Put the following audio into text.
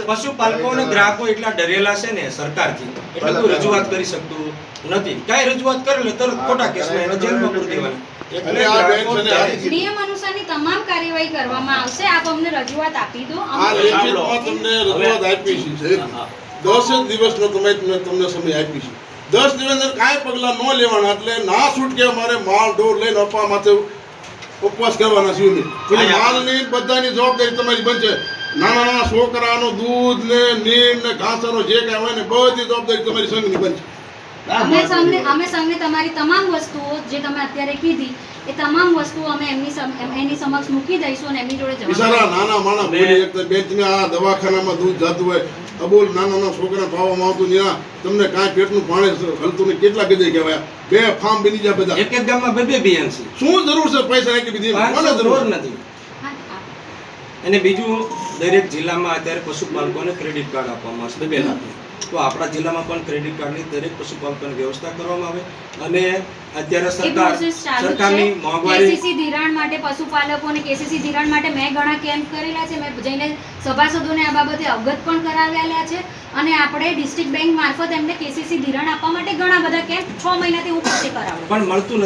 પશુપાલકો અને ગ્રાહકો એટલા ડરેલા છે ને સરકારથી, એટલે કોઈ રજૂઆત કરી શકતું નથી. કાંઈ રજૂઆત કરે એટલે તરત ખોટા કેસમાં એને જેલમાં પૂરી દેવાના. નિયમ અનુસારની તમામ કાર્યવાહી કરવામાં આવશે. આપ અમને રજૂઆત આપી દો. આ લેખિતમાં તમને રજૂઆત આપી છે. 10 દિવસનો તમને સમય આપી છે. 10 દિવસ અંદર કાંઈ પગલાં ન લેવાના, એટલે ના છૂટકે અમારે માલ ઢોર લઈને આપવા માટે ઉપવાસ કરવાના છે. માલની બધાની જવાબદારી તમારી બનશે. નાના નાના છોકરાનું દૂધ ને નીમ ને ઘાસનો જે કાંઈ હોય ને બધી જવાબદારી તમારી સંઘની બનશે. અમે સંઘને તમારી તમામ વસ્તુઓ જે તમે અત્યારે કીધી એ તમામ વસ્તુઓ અમે એની સમક્ષ મૂકી દઈશું અને એમની જોડે બિચારા નાના માણસ બોલી એક બેચને આ દવાખાનામાં દૂધ જતું હોય, અબોલ નાના નાના છોકરા પાવામાં આવતું ત્યાં તમને કાંઈ પેટનું પાણી હલતું ને કેટલા ગજે કહેવાય. 2 ફાર્મ બની જાય બધા. એક ગામમાં 2 બીએમસી. શું જરૂર છે પૈસા એટલી બધી? કોને જરૂર નથી? અને બીજું, દરેક જિલ્લામાં અત્યારે પશુપાલકોને ક્રેડિટ કાર્ડ આપવામાં આવશે 2 લાખ. તો આપણા જિલ્લામાં પણ ક્રેડિટ કાર્ડની દરેક પશુપાલકોની વ્યવસ્થા કરવામાં આવે. અને અત્યારે સરકારની મોંઘવારી કેસીસી ધિરાણ માટે પશુપાલકોને કેસીસી ધિરાણ માટે મેં ઘણા કેમ્પ કરેલા છે. મેં જઈને સભાસદોને આ બાબતે અવગત પણ કરાવેલા છે. અને આપણે ડિસ્ટ્રિક્ટ બેંક મારફત એમને કેસીસી ધિરાણ આપવા માટે ઘણા બધા કેમ્પ 6 મહિનાથી હું પોતે કરાવું, પણ મળતું નથી.